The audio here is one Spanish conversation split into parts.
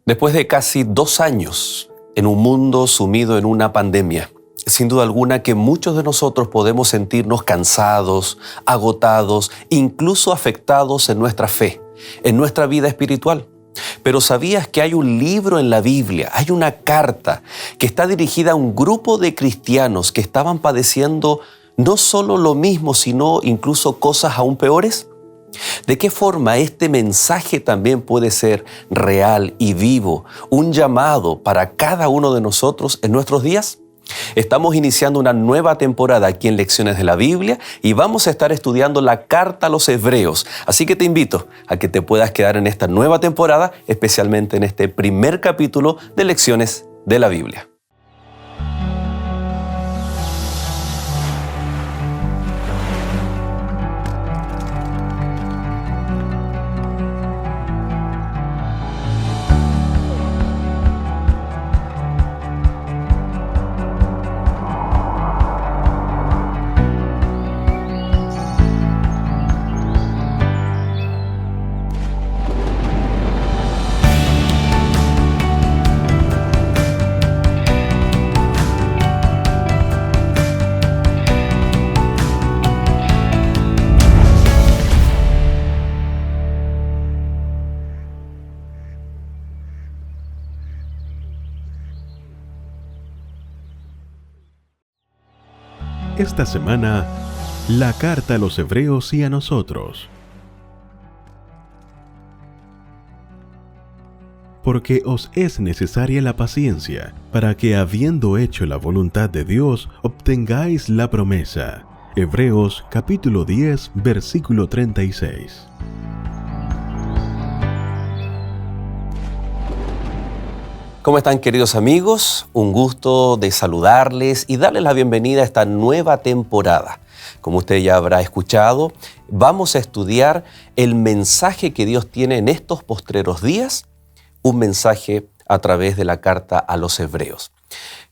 Después de casi 2 años en un mundo sumido en una pandemia, sin duda alguna que muchos de nosotros podemos sentirnos cansados, agotados, incluso afectados en nuestra fe, en nuestra vida espiritual. Pero ¿sabías que hay un libro en la Biblia, hay una carta que está dirigida a un grupo de cristianos que estaban padeciendo no solo lo mismo, sino incluso cosas aún peores? ¿De qué forma este mensaje también puede ser real y vivo, un llamado para cada uno de nosotros en nuestros días? Estamos iniciando una nueva temporada aquí en Lecciones de la Biblia y vamos a estar estudiando la carta a los Hebreos. Así que te invito a que te puedas quedar en esta nueva temporada, especialmente en este primer capítulo de Lecciones de la Biblia. Esta semana, la carta a los Hebreos y a nosotros. Porque os es necesaria la paciencia, para que habiendo hecho la voluntad de Dios, obtengáis la promesa. Hebreos capítulo 10, versículo 36. ¿Cómo están, queridos amigos? Un gusto de saludarles y darles la bienvenida a esta nueva temporada. Como usted ya habrá escuchado, vamos a estudiar el mensaje que Dios tiene en estos postreros días, un mensaje a través de la carta a los Hebreos.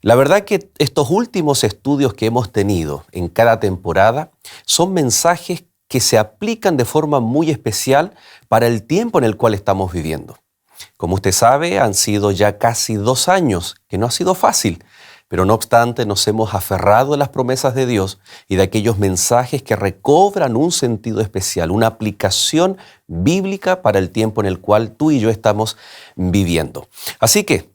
La verdad que estos últimos estudios que hemos tenido en cada temporada son mensajes que se aplican de forma muy especial para el tiempo en el cual estamos viviendo. Como usted sabe, han sido ya casi 2 años, que no ha sido fácil, pero no obstante nos hemos aferrado a las promesas de Dios y de aquellos mensajes que recobran un sentido especial, una aplicación bíblica para el tiempo en el cual tú y yo estamos viviendo. Así que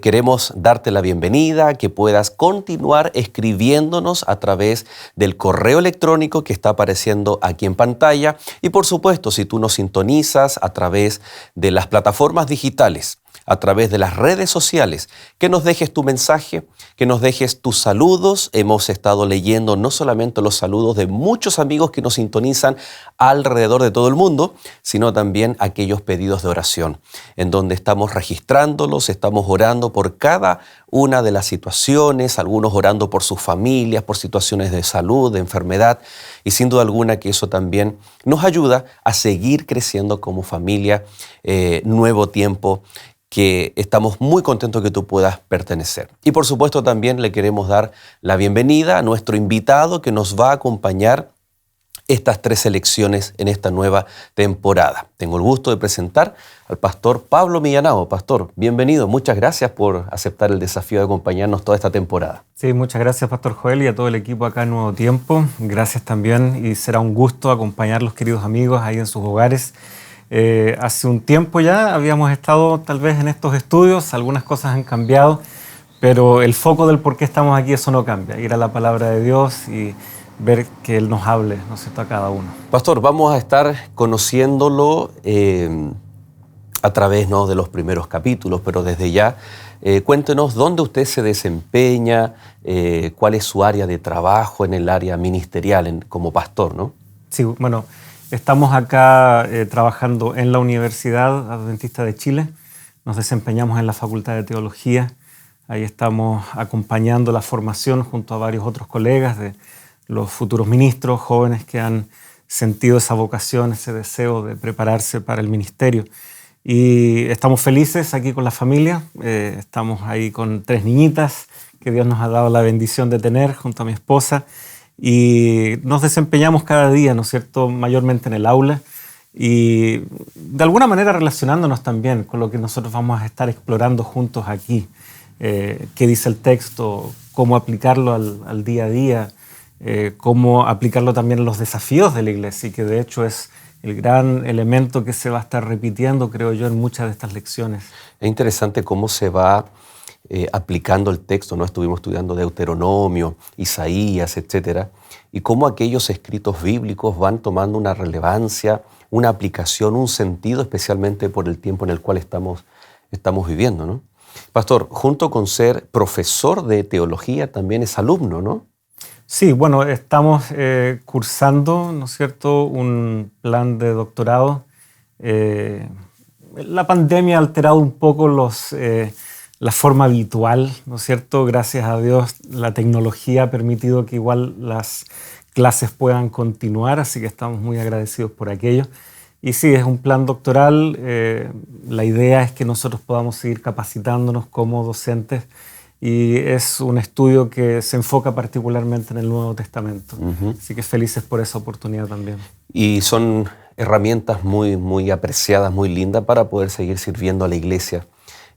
queremos darte la bienvenida, que puedas continuar escribiéndonos a través del correo electrónico que está apareciendo aquí en pantalla y por supuesto si tú nos sintonizas a través de las plataformas digitales, a través de las redes sociales, que nos dejes tu mensaje, que nos dejes tus saludos. Hemos estado leyendo no solamente los saludos de muchos amigos que nos sintonizan alrededor de todo el mundo, sino también aquellos pedidos de oración, en donde estamos registrándolos, estamos orando por cada una de las situaciones, algunos orando por sus familias, por situaciones de salud, de enfermedad, y sin duda alguna que eso también nos ayuda a seguir creciendo como familia, Nuevo Tiempo, que estamos muy contentos que tú puedas pertenecer. Y por supuesto también le queremos dar la bienvenida a nuestro invitado que nos va a acompañar estas 3 lecciones en esta nueva temporada. Tengo el gusto de presentar al pastor Pablo Millanao. Pastor, bienvenido. Muchas gracias por aceptar el desafío de acompañarnos toda esta temporada. Sí, muchas gracias, Pastor Joel, y a todo el equipo acá en Nuevo Tiempo. Gracias también y será un gusto acompañarlos, queridos amigos, ahí en sus hogares. Hace un tiempo ya habíamos estado tal vez en estos estudios, algunas cosas han cambiado, pero el foco del por qué estamos aquí, eso no cambia. Ir a la palabra de Dios y ver que Él nos hable, ¿no es cierto?, a cada uno. Pastor, vamos a estar conociéndolo a través, ¿no?, de los primeros capítulos, pero desde ya cuéntenos dónde usted se desempeña, cuál es su área de trabajo en el área ministerial como pastor, ¿no? Sí, bueno, estamos acá trabajando en la Universidad Adventista de Chile. Nos desempeñamos en la Facultad de Teología. Ahí estamos acompañando la formación junto a varios otros colegas de los futuros ministros, jóvenes que han sentido esa vocación, ese deseo de prepararse para el ministerio. Y estamos felices aquí con la familia. Estamos ahí con 3 niñitas que Dios nos ha dado la bendición de tener junto a mi esposa. Y nos desempeñamos cada día, ¿no es cierto?, mayormente en el aula y de alguna manera relacionándonos también con lo que nosotros vamos a estar explorando juntos aquí. Qué dice el texto, cómo aplicarlo al día a día, cómo aplicarlo también a los desafíos de la iglesia, y que de hecho es el gran elemento que se va a estar repitiendo, creo yo, en muchas de estas lecciones. Es interesante cómo se va aplicando el texto, ¿no? Estuvimos estudiando Deuteronomio, Isaías, etcétera, y cómo aquellos escritos bíblicos van tomando una relevancia, una aplicación, un sentido, especialmente por el tiempo en el cual estamos viviendo, ¿no? Pastor, junto con ser profesor de teología, también es alumno, ¿no? Sí, bueno, estamos cursando, ¿no es cierto?, un plan de doctorado. La pandemia ha alterado un poco la forma habitual, ¿no es cierto? Gracias a Dios, la tecnología ha permitido que igual las clases puedan continuar, así que estamos muy agradecidos por aquello. Y sí, es un plan doctoral. La idea es que nosotros podamos seguir capacitándonos como docentes, y es un estudio que se enfoca particularmente en el Nuevo Testamento. Así que felices por esa oportunidad también. Y son herramientas muy, muy apreciadas, muy lindas para poder seguir sirviendo a la iglesia.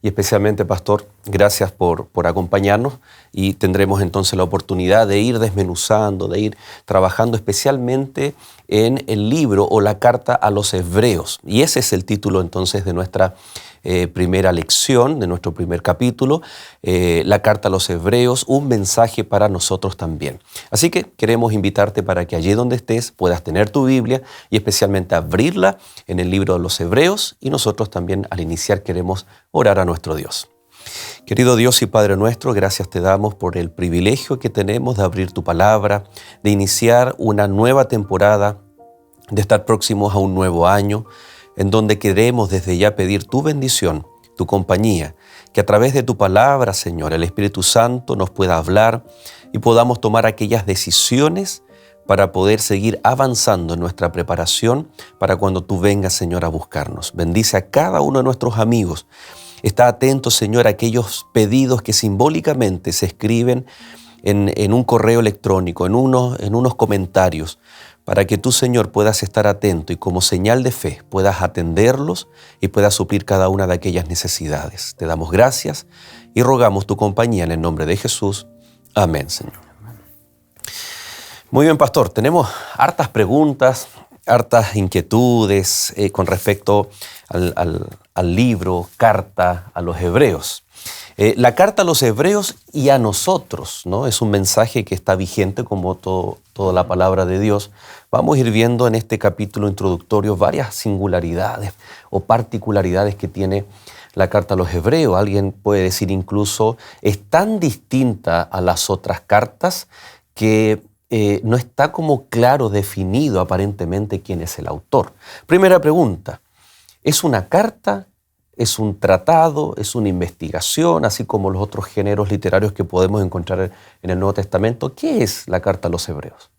Y especialmente, Pastor, gracias por acompañarnos, y tendremos entonces la oportunidad de ir desmenuzando, de ir trabajando especialmente en el libro o la carta a los Hebreos. Y ese es el título entonces de nuestra primera lección, de nuestro primer capítulo, la carta a los Hebreos, un mensaje para nosotros también. Así que queremos invitarte para que allí donde estés puedas tener tu Biblia y especialmente abrirla en el libro de los Hebreos, y nosotros también al iniciar queremos orar a nuestro Dios. Querido Dios y Padre nuestro, gracias te damos por el privilegio que tenemos de abrir tu palabra, de iniciar una nueva temporada, de estar próximos a un nuevo año, en donde queremos desde ya pedir tu bendición, tu compañía, que a través de tu palabra, Señor, el Espíritu Santo nos pueda hablar y podamos tomar aquellas decisiones para poder seguir avanzando en nuestra preparación para cuando tú vengas, Señor, a buscarnos. Bendice a cada uno de nuestros amigos. Está atento, Señor, a aquellos pedidos que simbólicamente se escriben en un correo electrónico, en unos comentarios, para que tú, Señor, puedas estar atento y como señal de fe puedas atenderlos y puedas suplir cada una de aquellas necesidades. Te damos gracias y rogamos tu compañía en el nombre de Jesús. Amén, Señor. Muy bien, Pastor. Tenemos hartas preguntas, hartas inquietudes con respecto al libro, carta a los Hebreos. La carta a los Hebreos y a nosotros, ¿no? Es un mensaje que está vigente como toda la palabra de Dios. Vamos a ir viendo en este capítulo introductorio varias singularidades o particularidades que tiene la carta a los Hebreos. Alguien puede decir incluso es tan distinta a las otras cartas que no está como claro definido aparentemente quién es el autor. Primera pregunta, ¿es una carta? ¿Es un tratado? ¿Es una investigación? Así como los otros géneros literarios que podemos encontrar en el Nuevo Testamento. ¿Qué es la carta a los Hebreos?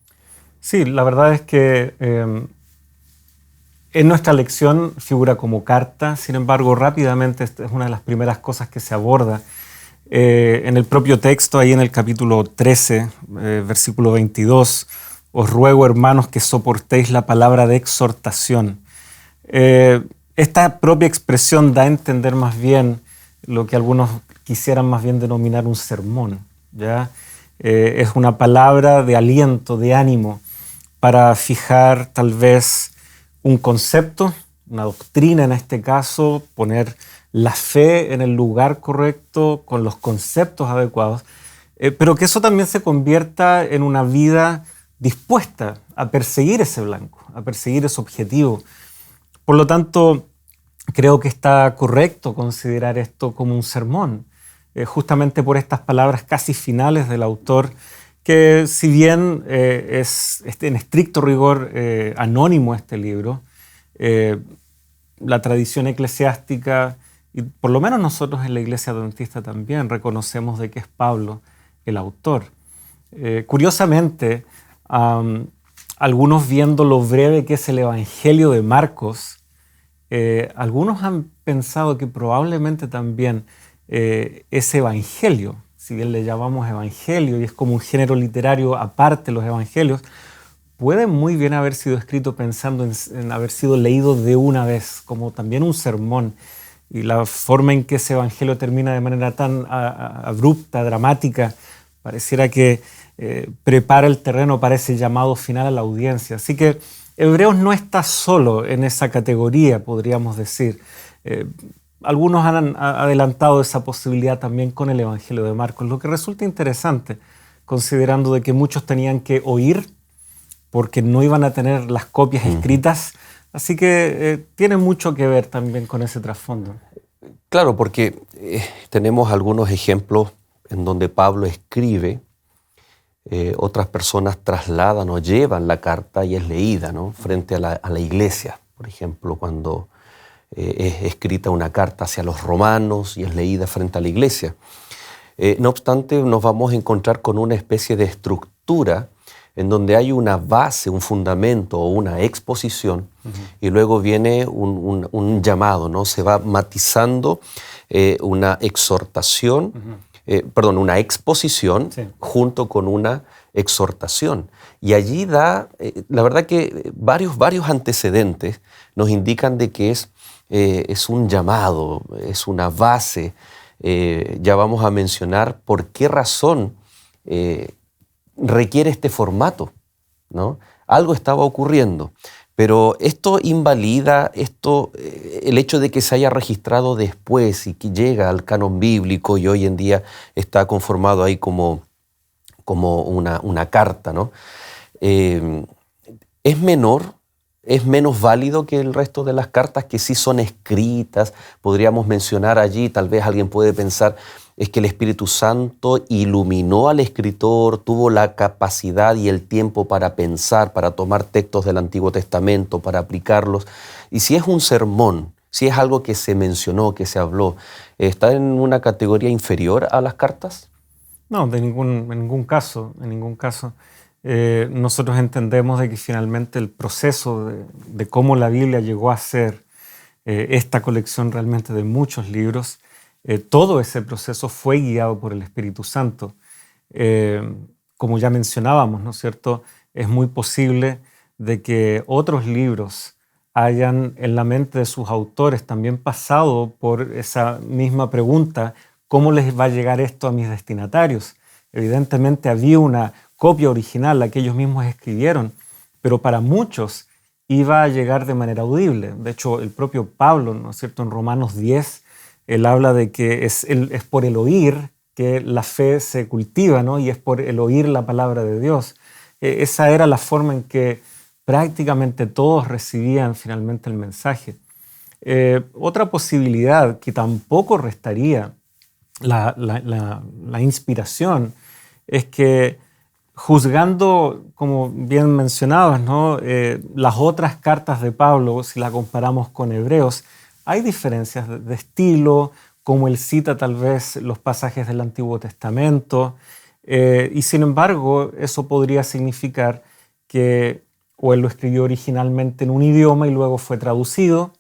Sí, la verdad es que en nuestra lección figura como carta. Sin embargo, rápidamente esta es una de las primeras cosas que se aborda en el propio texto, ahí en el capítulo 13, versículo 22. Os ruego, hermanos, que soportéis la palabra de exhortación. Esta propia expresión da a entender más bien lo que algunos quisieran más bien denominar un sermón, ¿ya? Es una palabra de aliento, de ánimo, para fijar tal vez un concepto, una doctrina en este caso, poner la fe en el lugar correcto, con los conceptos adecuados, pero que eso también se convierta en una vida dispuesta a perseguir ese blanco, a perseguir ese objetivo. Por lo tanto, creo que está correcto considerar esto como un sermón, justamente por estas palabras casi finales del autor, que si bien es en estricto rigor anónimo este libro, la tradición eclesiástica, y por lo menos nosotros en la Iglesia Adventista también reconocemos de que es Pablo el autor. Curiosamente, algunos viendo lo breve que es el Evangelio de Marcos, algunos han pensado que probablemente también ese evangelio, si bien le llamamos evangelio y es como un género literario aparte los evangelios, puede muy bien haber sido escrito pensando en haber sido leído de una vez, como también un sermón. Y la forma en que ese evangelio termina de manera tan abrupta, dramática, pareciera que prepara el terreno para ese llamado final a la audiencia. Así que Hebreos no está solo en esa categoría, podríamos decir. Algunos han adelantado esa posibilidad también con el Evangelio de Marcos, lo que resulta interesante, considerando de que muchos tenían que oír porque no iban a tener las copias escritas. Así que tiene mucho que ver también con ese trasfondo. Claro, porque tenemos algunos ejemplos en donde Pablo escribe, otras personas trasladan o llevan la carta y es leída, ¿no?, frente a la iglesia. Por ejemplo, cuando es escrita una carta hacia los romanos y es leída frente a la iglesia. No obstante, nos vamos a encontrar con una especie de estructura en donde hay una base, un fundamento o una exposición, y luego viene un llamado, ¿no? Se va matizando una exhortación, una exposición, sí, junto con una exhortación. Y allí da, la verdad que varios antecedentes nos indican de que es un llamado, es una base. Ya vamos a mencionar por qué razón requiere este formato, ¿no? Algo estaba ocurriendo, pero esto invalida el hecho de que se haya registrado después y que llega al canon bíblico y hoy en día está conformado ahí como una carta, ¿no? Es menos válido que el resto de las cartas que sí son escritas. Podríamos mencionar allí, tal vez alguien puede pensar, es que el Espíritu Santo iluminó al escritor, tuvo la capacidad y el tiempo para pensar, para tomar textos del Antiguo Testamento, para aplicarlos. Y si es un sermón, si es algo que se mencionó, que se habló, ¿está en una categoría inferior a las cartas? No, en ningún caso. Nosotros entendemos de que finalmente el proceso de cómo la Biblia llegó a ser esta colección realmente de muchos libros, todo ese proceso fue guiado por el Espíritu Santo. Como ya mencionábamos, ¿no es cierto?, es muy posible de que otros libros hayan en la mente de sus autores también pasado por esa misma pregunta: ¿cómo les va a llegar esto a mis destinatarios? Evidentemente había una copia original, la que ellos mismos escribieron, pero para muchos iba a llegar de manera audible. De hecho, el propio Pablo, ¿no es cierto?, en Romanos 10, él habla de que es por el oír que la fe se cultiva, ¿no?, y es por el oír la palabra de Dios. Esa era la forma en que prácticamente todos recibían finalmente el mensaje. Otra posibilidad que tampoco restaría la inspiración es que, juzgando, como bien mencionabas, ¿no?, las otras cartas de Pablo, si la comparamos con Hebreos, hay diferencias de estilo, como él cita tal vez los pasajes del Antiguo Testamento, y sin embargo eso podría significar que o él lo escribió originalmente en un idioma y luego fue traducido.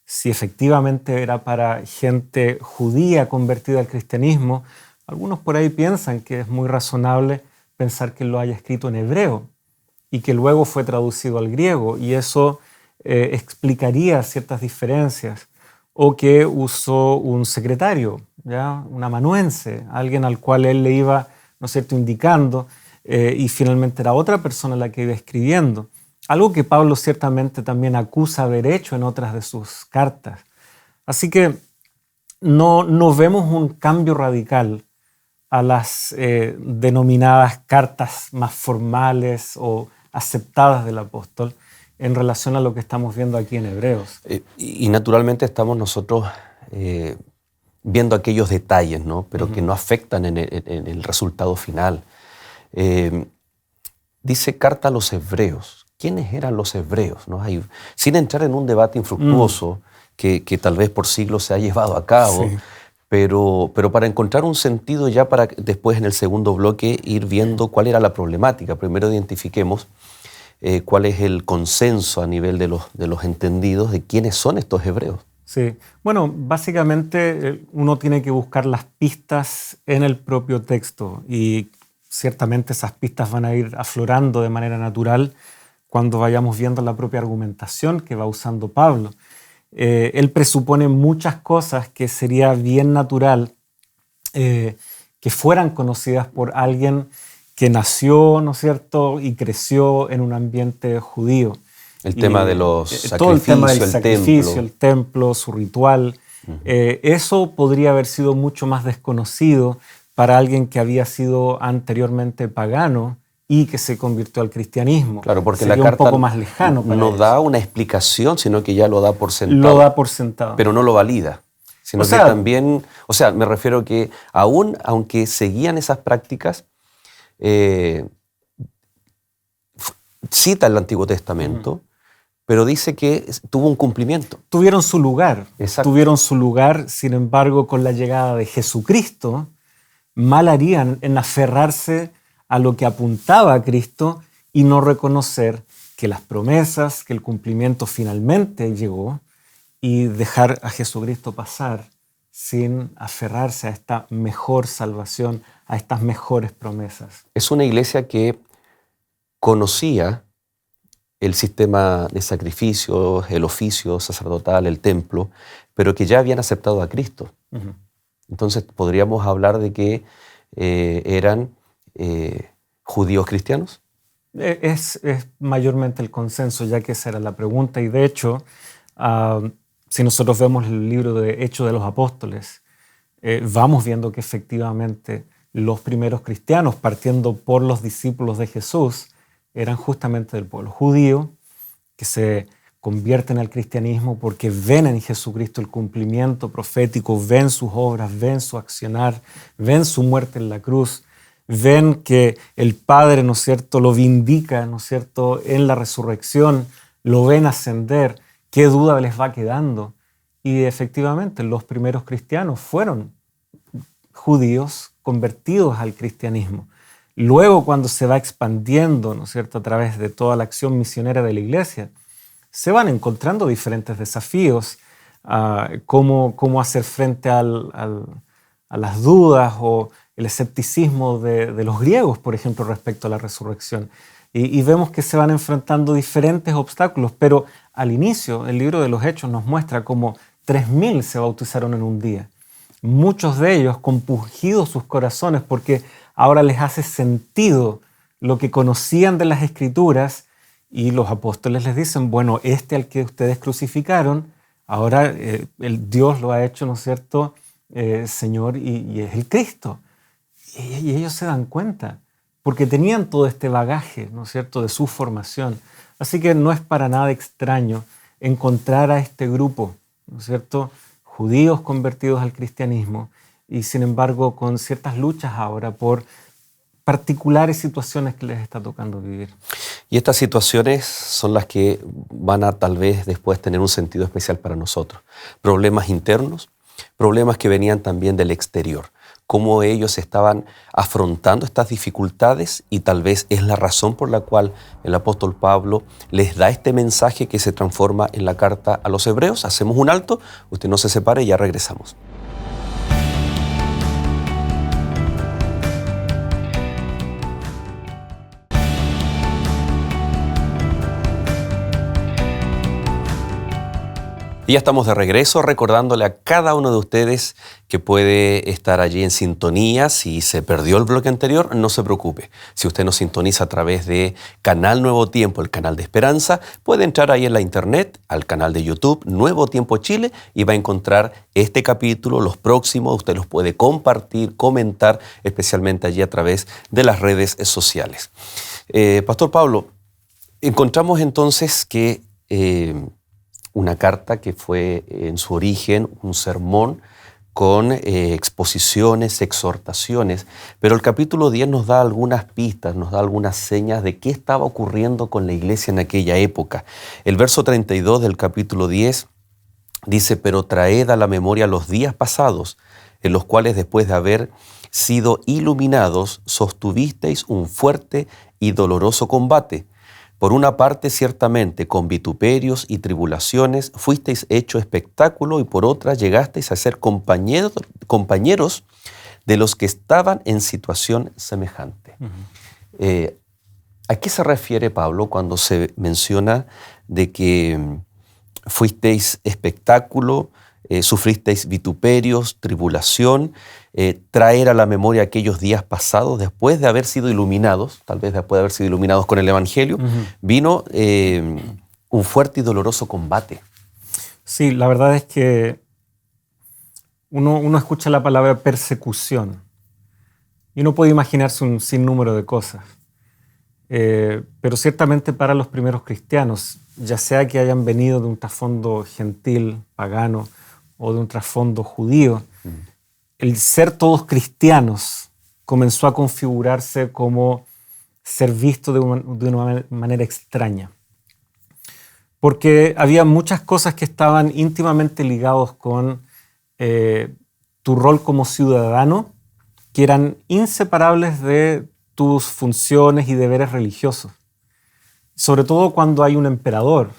Si efectivamente era para gente judía convertida al cristianismo, algunos por ahí piensan que es muy razonable pensar que lo haya escrito en hebreo y que luego fue traducido al griego, y eso explicaría ciertas diferencias. O que usó un secretario, ¿ya?, un amanuense, alguien al cual él le iba, ¿no es cierto?, indicando, y finalmente era otra persona la que iba escribiendo. Algo que Pablo ciertamente también acusa haber hecho en otras de sus cartas. Así que no vemos un cambio radical a las denominadas cartas más formales o aceptadas del apóstol en relación a lo que estamos viendo aquí en Hebreos. Y naturalmente estamos nosotros viendo aquellos detalles, ¿no?, pero que no afectan en el resultado final. Dice carta a los hebreos. ¿Quiénes eran los hebreos?, ¿no? Sin entrar en un debate infructuoso que tal vez por siglos se ha llevado a cabo, sí, pero para encontrar un sentido ya para después en el segundo bloque ir viendo cuál era la problemática. Primero identifiquemos cuál es el consenso a nivel de los entendidos de quiénes son estos hebreos. Sí, bueno, básicamente uno tiene que buscar las pistas en el propio texto, y ciertamente esas pistas van a ir aflorando de manera natural cuando vayamos viendo la propia argumentación que va usando Pablo. Él presupone muchas cosas que sería bien natural que fueran conocidas por alguien que nació, ¿no es cierto?, y creció en un ambiente judío. El tema de los sacrificios, todo el tema del sacrificio, templo. el templo, su ritual. Eso podría haber sido mucho más desconocido para alguien que había sido anteriormente pagano y que se convirtió al cristianismo. Claro, porque sería la carta un poco más lejano para no ellos. da una explicación, sino que ya lo da por sentado. Lo da por sentado. Pero no lo valida. Sino O sea, que también, me refiero que aunque seguían esas prácticas, cita el Antiguo Testamento, pero dice que tuvo un cumplimiento. Tuvieron su lugar. Exacto. Tuvieron su lugar, sin embargo, con la llegada de Jesucristo, mal harían en aferrarse a lo que apuntaba a Cristo y no reconocer que las promesas, que el cumplimiento finalmente llegó, y dejar a Jesucristo pasar sin aferrarse a esta mejor salvación, a estas mejores promesas. Es una iglesia que conocía el sistema de sacrificios, el oficio sacerdotal, el templo, pero que ya habían aceptado a Cristo. Entonces podríamos hablar de que eran judíos cristianos. Es mayormente el consenso, ya que esa era la pregunta, y de hecho, si nosotros vemos el libro de Hechos de los Apóstoles, vamos viendo que efectivamente los primeros cristianos, partiendo por los discípulos de Jesús, eran justamente del pueblo judío, que se convierten al cristianismo porque ven en Jesucristo el cumplimiento profético, ven sus obras, ven su accionar, ven su muerte en la cruz, ven que el Padre, ¿no es cierto?, lo vindica, ¿no es cierto?, en la resurrección, lo ven ascender. ¿Qué duda les va quedando? Y efectivamente los primeros cristianos fueron judíos convertidos al cristianismo. Luego, cuando se va expandiendo, ¿no es cierto?, a través de toda la acción misionera de la iglesia, se van encontrando diferentes desafíos, cómo hacer frente a las dudas o el escepticismo de los griegos, por ejemplo, respecto a la resurrección. Y vemos que se van enfrentando diferentes obstáculos, pero al inicio el libro de los Hechos nos muestra cómo 3.000 se bautizaron en un día. Muchos de ellos compungidos sus corazones porque ahora les hace sentido lo que conocían de las Escrituras, y los apóstoles les dicen, bueno, al que ustedes crucificaron, ahora el Dios lo ha hecho, ¿no es cierto?, Señor, y es el Cristo. Y ellos se dan cuenta, porque tenían todo este bagaje, ¿no es cierto?, de su formación. Así que no es para nada extraño encontrar a este grupo, ¿no es cierto?, judíos convertidos al cristianismo, y sin embargo con ciertas luchas ahora por particulares situaciones que les está tocando vivir. Y estas situaciones son las que van a tal vez después tener un sentido especial para nosotros. Problemas internos, problemas que venían también del exterior. Cómo ellos estaban afrontando estas dificultades, y tal vez es la razón por la cual el apóstol Pablo les da este mensaje que se transforma en la carta a los hebreos. Hacemos un alto, usted no se separe y ya regresamos. Y ya estamos de regreso, recordándole a cada uno de ustedes que puede estar allí en sintonía. Si se perdió el bloque anterior, no se preocupe. Si usted nos sintoniza a través de Canal Nuevo Tiempo, el canal de Esperanza, puede entrar ahí en la internet, al canal de YouTube Nuevo Tiempo Chile, y va a encontrar este capítulo, los próximos. Usted los puede compartir, comentar, especialmente allí a través de las redes sociales. Pastor Pablo, encontramos entonces que una carta que fue en su origen un sermón con exposiciones, exhortaciones, pero el capítulo 10 nos da algunas pistas, nos da algunas señas de qué estaba ocurriendo con la iglesia en aquella época. El verso 32 del capítulo 10 dice: «Pero traed a la memoria los días pasados, en los cuales después de haber sido iluminados, sostuvisteis un fuerte y doloroso combate. Por una parte, ciertamente, con vituperios y tribulaciones fuisteis hecho espectáculo, y por otra llegasteis a ser compañeros de los que estaban en situación semejante». ¿A qué se refiere Pablo cuando se menciona de que fuisteis espectáculo, sufristeis vituperios, tribulación, traer a la memoria aquellos días pasados después de haber sido iluminados, tal vez después de haber sido iluminados con el Evangelio, vino un fuerte y doloroso combate? Sí, la verdad es que uno escucha la palabra persecución y uno puede imaginarse un sinnúmero de cosas. Pero ciertamente para los primeros cristianos, ya sea que hayan venido de un trasfondo gentil, pagano, o de un trasfondo judío, el ser todos cristianos comenzó a configurarse como ser visto de una manera extraña. Porque había muchas cosas que estaban íntimamente ligados con tu rol como ciudadano, que eran inseparables de tus funciones y deberes religiosos. Sobre todo cuando hay un emperador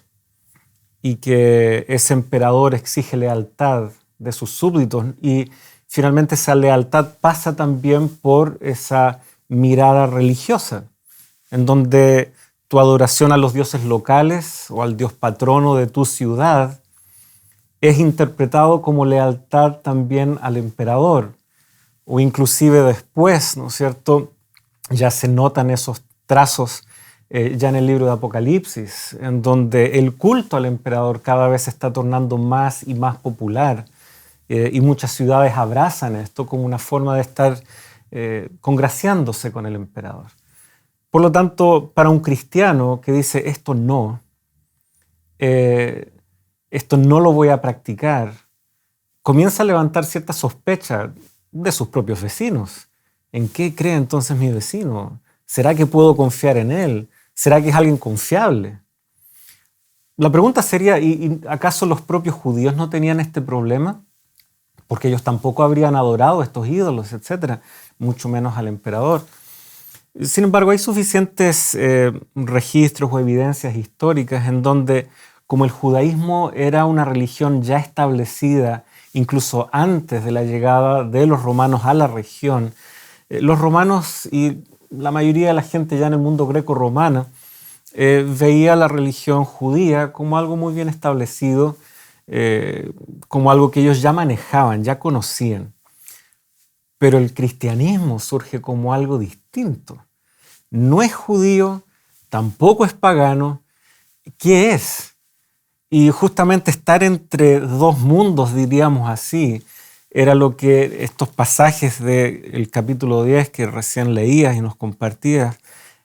y que ese emperador exige lealtad de sus súbditos, y finalmente esa lealtad pasa también por esa mirada religiosa, en donde tu adoración a los dioses locales o al dios patrono de tu ciudad es interpretado como lealtad también al emperador, o inclusive después, ¿no es cierto?, ya se notan esos trazos ya en el libro de Apocalipsis, en donde el culto al emperador cada vez se está tornando más y más popular, y muchas ciudades abrazan esto como una forma de estar congraciándose con el emperador. Por lo tanto, para un cristiano que dice esto no lo voy a practicar, comienza a levantar cierta sospecha de sus propios vecinos. ¿En qué cree entonces mi vecino? ¿Será que puedo confiar en él? ¿Será que es alguien confiable? La pregunta sería, ¿y acaso los propios judíos no tenían este problema? Porque ellos tampoco habrían adorado a estos ídolos, etcétera, mucho menos al emperador. Sin embargo, hay suficientes registros o evidencias históricas en donde, como el judaísmo era una religión ya establecida, incluso antes de la llegada de los romanos a la región, los romanos y la mayoría de la gente ya en el mundo greco-romano veía la religión judía como algo muy bien establecido, como algo que ellos ya manejaban, ya conocían. Pero el cristianismo surge como algo distinto. No es judío, tampoco es pagano. ¿Qué es? Y justamente estar entre dos mundos, diríamos así, era lo que estos pasajes del capítulo 10 que recién leías y nos compartías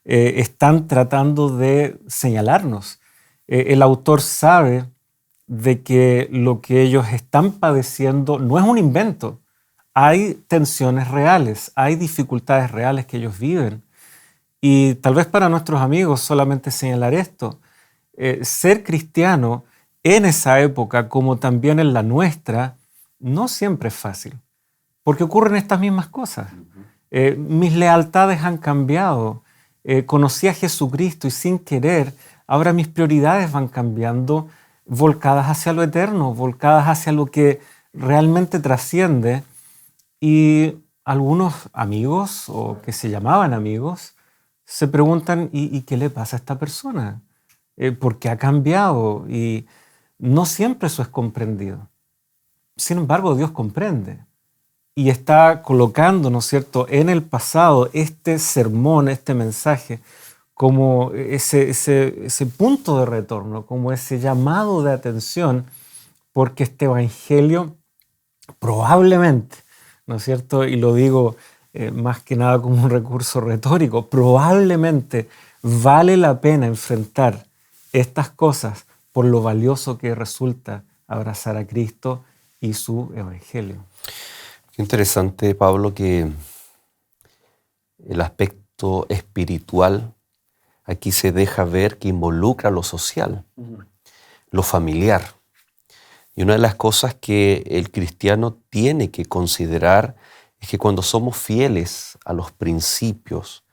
están tratando de señalarnos. El autor sabe de que lo que ellos están padeciendo no es un invento. Hay tensiones reales, hay dificultades reales que ellos viven. Y tal vez para nuestros amigos solamente señalar esto. Ser cristiano en esa época, como también en la nuestra, no siempre es fácil, porque ocurren estas mismas cosas. Mis lealtades han cambiado. Conocí a Jesucristo y sin querer, ahora mis prioridades van cambiando, volcadas hacia lo eterno, volcadas hacia lo que realmente trasciende. Y algunos amigos, o que se llamaban amigos, se preguntan, ¿y qué le pasa a esta persona? ¿Por qué ha cambiado? Y no siempre eso es comprendido. Sin embargo, Dios comprende y está colocando, ¿no es cierto?, en el pasado este sermón, este mensaje, como ese punto de retorno, como ese llamado de atención, porque este evangelio probablemente, ¿no es cierto?, y lo digo más que nada como un recurso retórico, probablemente vale la pena enfrentar estas cosas por lo valioso que resulta abrazar a Cristo y su evangelio. Qué interesante, Pablo, que el aspecto espiritual aquí se deja ver que involucra lo social, lo familiar. Y una de las cosas que el cristiano tiene que considerar es que cuando somos fieles a los principios,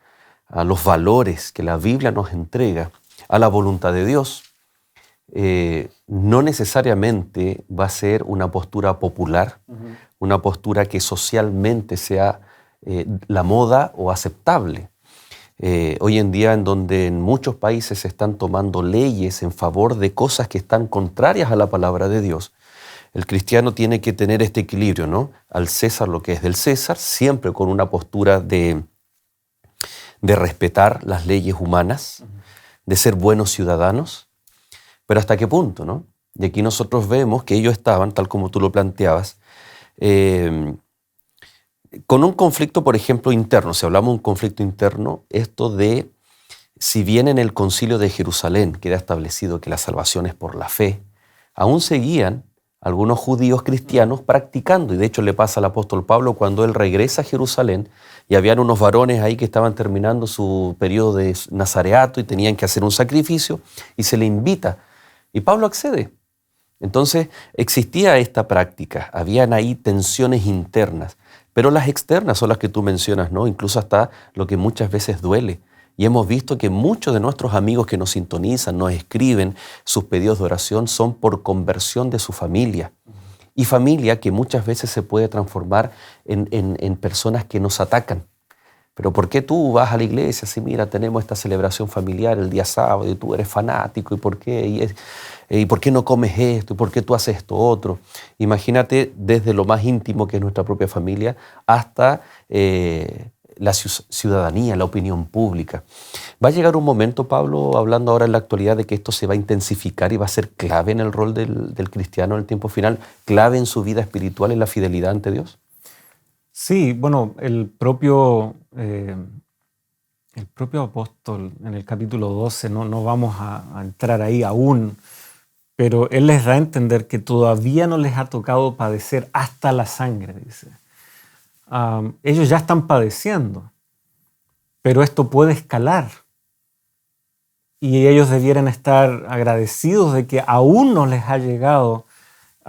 a los valores que la Biblia nos entrega, a la voluntad de Dios, no necesariamente va a ser una postura popular, una postura que socialmente sea la moda o aceptable. Hoy en día, en donde en muchos países se están tomando leyes en favor de cosas que están contrarias a la palabra de Dios, el cristiano tiene que tener este equilibrio, ¿no? Al César lo que es del César, siempre con una postura de respetar las leyes humanas, de ser buenos ciudadanos, pero ¿hasta qué punto, no? Y aquí nosotros vemos que ellos estaban, tal como tú lo planteabas, con un conflicto, por ejemplo, interno. Si hablamos de un conflicto interno, esto de, si bien en el Concilio de Jerusalén queda establecido que la salvación es por la fe, aún seguían algunos judíos cristianos practicando, y de hecho le pasa al apóstol Pablo cuando él regresa a Jerusalén, y habían unos varones ahí que estaban terminando su periodo de nazareato y tenían que hacer un sacrificio, y se le invita, y Pablo accede. Entonces existía esta práctica, habían ahí tensiones internas, pero las externas son las que tú mencionas, ¿no? Incluso hasta lo que muchas veces duele. Y hemos visto que muchos de nuestros amigos que nos sintonizan, nos escriben, sus pedidos de oración son por conversión de su familia. Y familia que muchas veces se puede transformar en personas que nos atacan. Pero ¿por qué tú vas a la iglesia? Si mira, tenemos esta celebración familiar el día sábado y tú eres fanático, ¿y por qué? ¿Y por qué no comes esto? ¿Y por qué tú haces esto otro? Imagínate desde lo más íntimo que es nuestra propia familia hasta la ciudadanía, la opinión pública. Va a llegar un momento, Pablo, hablando ahora en la actualidad, de que esto se va a intensificar y va a ser clave en el rol del cristiano en el tiempo final, clave en su vida espiritual, en la fidelidad ante Dios. Sí, bueno, el propio apóstol en el capítulo 12, no vamos a entrar ahí aún, pero él les da a entender que todavía no les ha tocado padecer hasta la sangre, dice. Ellos ya están padeciendo, pero esto puede escalar. Y ellos debieran estar agradecidos de que aún no les ha llegado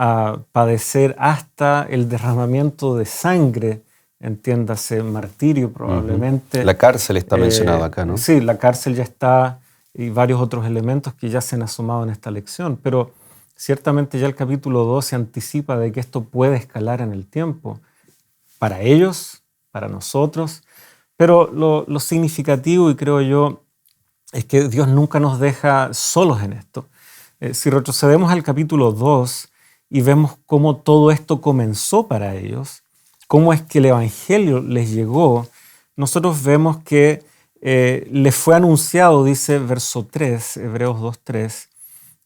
a padecer hasta el derramamiento de sangre, entiéndase, martirio probablemente. La cárcel está mencionada acá, ¿no? Sí, la cárcel ya está, y varios otros elementos que ya se han asomado en esta lección, pero ciertamente ya el capítulo 12 anticipa de que esto puede escalar en el tiempo, para ellos, para nosotros, pero lo significativo, y creo yo, es que Dios nunca nos deja solos en esto. Si retrocedemos al capítulo 2 y vemos cómo todo esto comenzó para ellos, cómo es que el Evangelio les llegó, nosotros vemos que les fue anunciado, dice verso 3, Hebreos 2:3,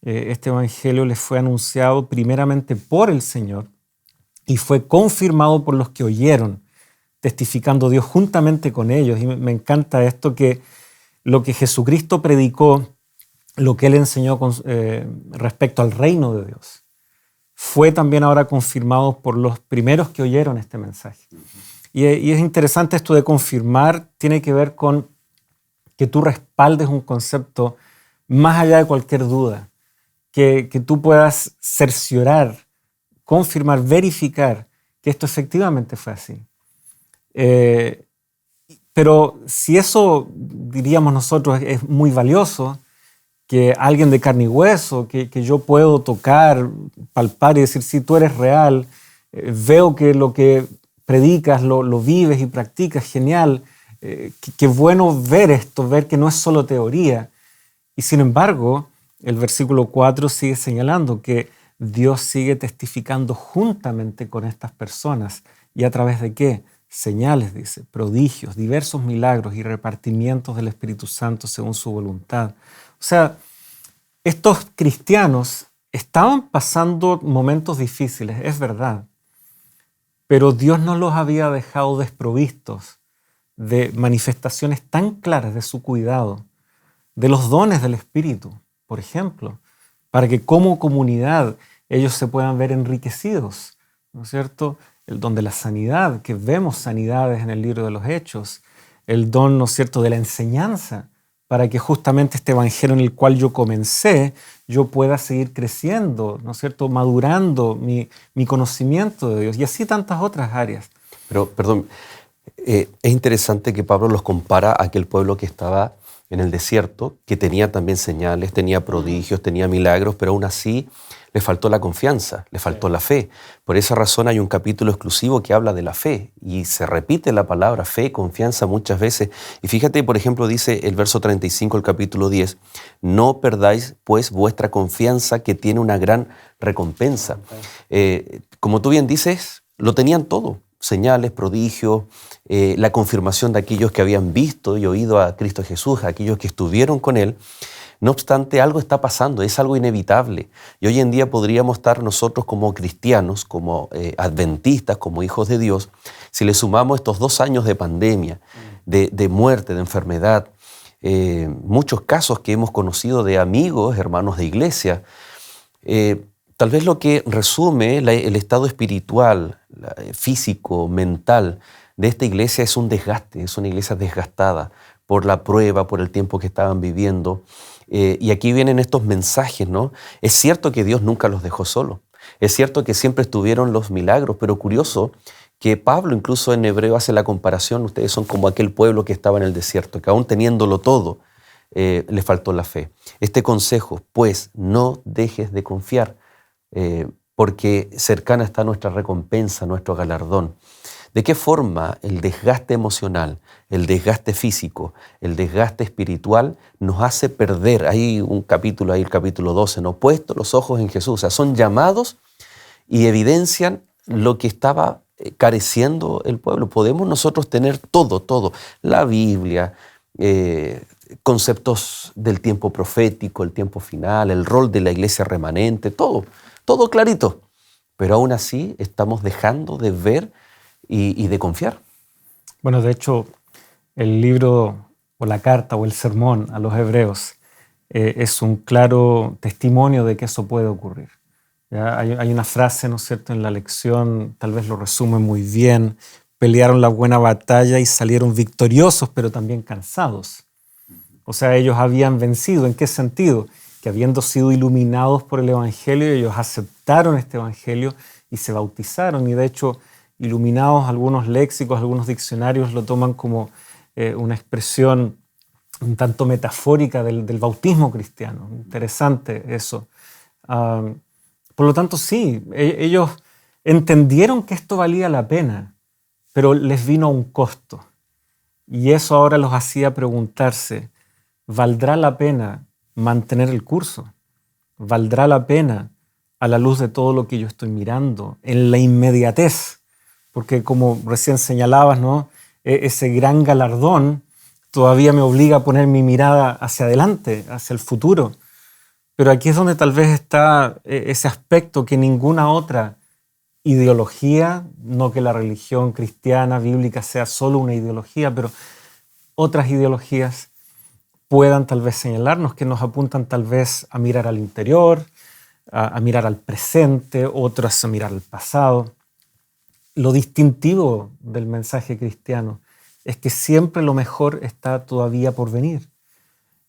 este Evangelio les fue anunciado primeramente por el Señor y fue confirmado por los que oyeron, testificando Dios juntamente con ellos. Y me encanta esto, que lo que Jesucristo predicó, lo que Él enseñó respecto al reino de Dios, fue también ahora confirmado por los primeros que oyeron este mensaje. Y es interesante esto de confirmar, tiene que ver con que tú respaldes un concepto más allá de cualquier duda, que tú puedas cerciorar, confirmar, verificar que esto efectivamente fue así. Pero si eso, diríamos nosotros, es muy valioso, que alguien de carne y hueso, que yo puedo tocar, palpar y decir, si tú eres real, veo que lo que predicas lo vives y practicas, genial, qué bueno ver esto, ver que no es solo teoría. Y sin embargo, el versículo 4 sigue señalando que Dios sigue testificando juntamente con estas personas. ¿Y a través de qué? Señales, dice, prodigios, diversos milagros y repartimientos del Espíritu Santo según su voluntad. O sea, estos cristianos estaban pasando momentos difíciles, es verdad, pero Dios no los había dejado desprovistos de manifestaciones tan claras de su cuidado, de los dones del Espíritu, por ejemplo, para que como comunidad ellos se puedan ver enriquecidos, ¿no es cierto? El don de la sanidad, que vemos sanidades en el libro de los Hechos, el don, ¿no es cierto?, de la enseñanza, para que justamente este evangelio en el cual yo comencé, yo pueda seguir creciendo, ¿no es cierto?, madurando mi conocimiento de Dios, y así tantas otras áreas. Pero, perdón, es interesante que Pablo los compara a aquel pueblo que estaba en el desierto, que tenía también señales, tenía prodigios, tenía milagros, pero aún así Le faltó la confianza, le faltó la fe. Por esa razón hay un capítulo exclusivo que habla de la fe y se repite la palabra fe, confianza muchas veces. Y fíjate, por ejemplo, dice el verso 35 del capítulo 10, no perdáis pues vuestra confianza que tiene una gran recompensa. Como tú bien dices, lo tenían todo. Señales, prodigios, la confirmación de aquellos que habían visto y oído a Cristo Jesús, aquellos que estuvieron con Él. No obstante, algo está pasando, es algo inevitable. Y hoy en día podríamos estar nosotros como cristianos, como adventistas, como hijos de Dios, si le sumamos estos 2 años de pandemia, de muerte, de enfermedad, muchos casos que hemos conocido de amigos, hermanos de iglesia. Tal vez lo que resume el estado espiritual, físico, mental de esta iglesia es un desgaste, es una iglesia desgastada por la prueba, por el tiempo que estaban viviendo. Y aquí vienen estos mensajes, ¿no? Es cierto que Dios nunca los dejó solos. Es cierto que siempre estuvieron los milagros, pero curioso que Pablo incluso en hebreo hace la comparación, ustedes son como aquel pueblo que estaba en el desierto, que aún teniéndolo todo, le faltó la fe. Este consejo, pues, no dejes de confiar, porque cercana está nuestra recompensa, nuestro galardón. ¿De qué forma el desgaste emocional, el desgaste físico, el desgaste espiritual nos hace perder? Hay un capítulo, ahí el capítulo 12, ¿no? Puesto los ojos en Jesús. O sea, son llamados y evidencian lo que estaba careciendo el pueblo. Podemos nosotros tener todo, la Biblia, conceptos del tiempo profético, el tiempo final, el rol de la iglesia remanente, todo clarito. Pero aún así estamos dejando de ver y de confiar. Bueno, de hecho, el libro o la carta o el sermón a los hebreos es un claro testimonio de que eso puede ocurrir. ¿Ya? Hay una frase, ¿no es cierto?, en la lección, tal vez lo resume muy bien: pelearon la buena batalla y salieron victoriosos, pero también cansados. O sea, ellos habían vencido. ¿En qué sentido? Que habiendo sido iluminados por el Evangelio, ellos aceptaron este Evangelio y se bautizaron. Y de hecho, iluminados, algunos léxicos, algunos diccionarios lo toman como una expresión un tanto metafórica del bautismo cristiano. Interesante eso. Por lo tanto, sí, ellos entendieron que esto valía la pena, pero les vino a un costo. Y eso ahora los hacía preguntarse, ¿valdrá la pena mantener el curso? ¿Valdrá la pena a la luz de todo lo que yo estoy mirando, en la inmediatez? Porque como recién señalabas, ¿no?, ese gran galardón todavía me obliga a poner mi mirada hacia adelante, hacia el futuro. Pero aquí es donde tal vez está ese aspecto que ninguna otra ideología, no que la religión cristiana, bíblica sea solo una ideología, pero otras ideologías puedan tal vez señalarnos, que nos apuntan tal vez a mirar al interior, a mirar al presente, otras a mirar al pasado. Lo distintivo del mensaje cristiano es que siempre lo mejor está todavía por venir.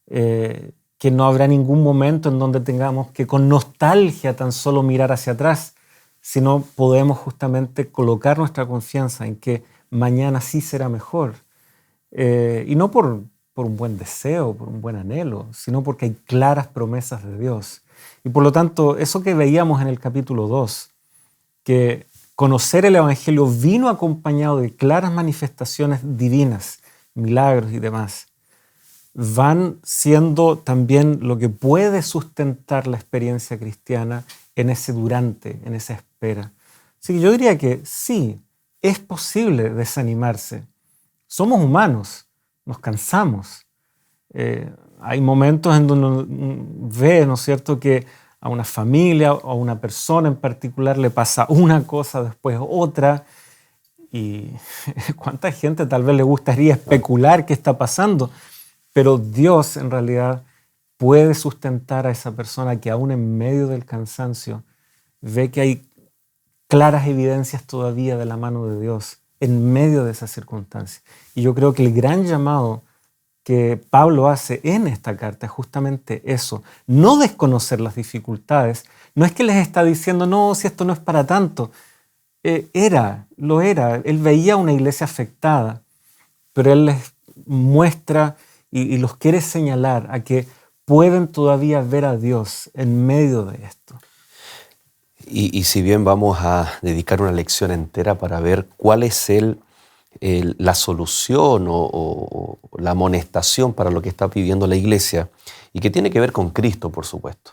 Que no habrá ningún momento en donde tengamos que con nostalgia tan solo mirar hacia atrás, sino podemos justamente colocar nuestra confianza en que mañana sí será mejor. Y no por un buen deseo, por un buen anhelo, sino porque hay claras promesas de Dios. Y por lo tanto, eso que veíamos en el capítulo 2, que conocer el Evangelio vino acompañado de claras manifestaciones divinas, milagros y demás, van siendo también lo que puede sustentar la experiencia cristiana en ese durante, en esa espera. Así que yo diría que sí, es posible desanimarse. Somos humanos, nos cansamos. Hay momentos en donde uno ve, ¿no es cierto?, que a una familia o a una persona en particular le pasa una cosa, después otra, y cuánta gente tal vez le gustaría especular qué está pasando, pero Dios en realidad puede sustentar a esa persona que aún en medio del cansancio ve que hay claras evidencias todavía de la mano de Dios en medio de esas circunstancias. Y yo creo que el gran llamado que Pablo hace en esta carta es justamente eso, no desconocer las dificultades. No es que les está diciendo, no, si esto no es para tanto. Lo era. Él veía una iglesia afectada, pero él les muestra y los quiere señalar a que pueden todavía ver a Dios en medio de esto. Y si bien vamos a dedicar una lección entera para ver cuál es la solución o la amonestación para lo que está viviendo la iglesia, y que tiene que ver con Cristo, por supuesto.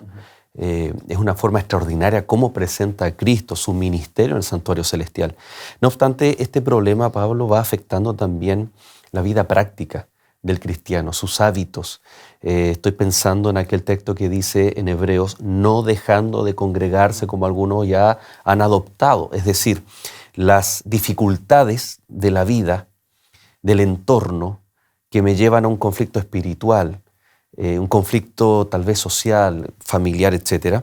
Es una forma extraordinaria cómo presenta a Cristo su ministerio en el santuario celestial. No obstante, este problema, Pablo, va afectando también la vida práctica del cristiano, sus hábitos. Estoy pensando en aquel texto que dice en Hebreos, no dejando de congregarse como algunos ya han adoptado. Es decir, las dificultades de la vida, del entorno, que me llevan a un conflicto espiritual, un conflicto tal vez social, familiar, etcétera,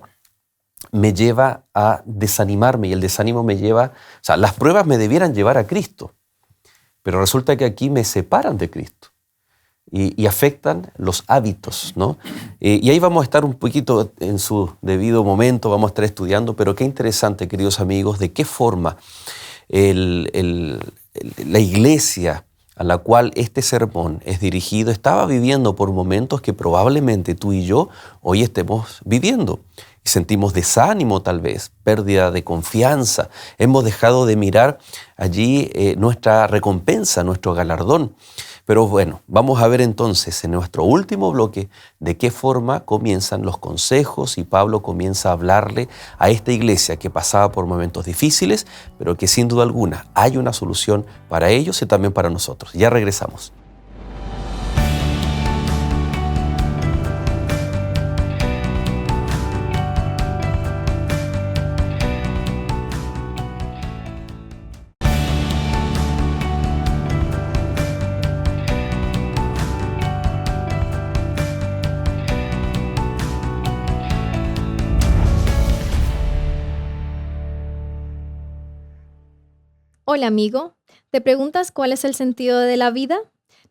me lleva a desanimarme, y el desánimo me lleva, o sea, las pruebas me debieran llevar a Cristo, pero resulta que aquí me separan de Cristo y afectan los hábitos, ¿no? Y ahí vamos a estar un poquito en su debido momento, vamos a estar estudiando, pero qué interesante, queridos amigos, de qué forma la iglesia a la cual este sermón es dirigido estaba viviendo por momentos que probablemente tú y yo hoy estemos viviendo. Y sentimos desánimo tal vez, pérdida de confianza. Hemos dejado de mirar allí nuestra recompensa, nuestro galardón. Pero bueno, vamos a ver entonces en nuestro último bloque de qué forma comienzan los consejos y Pablo comienza a hablarle a esta iglesia que pasaba por momentos difíciles, pero que sin duda alguna hay una solución para ellos y también para nosotros. Ya regresamos. Hola amigo, ¿te preguntas cuál es el sentido de la vida?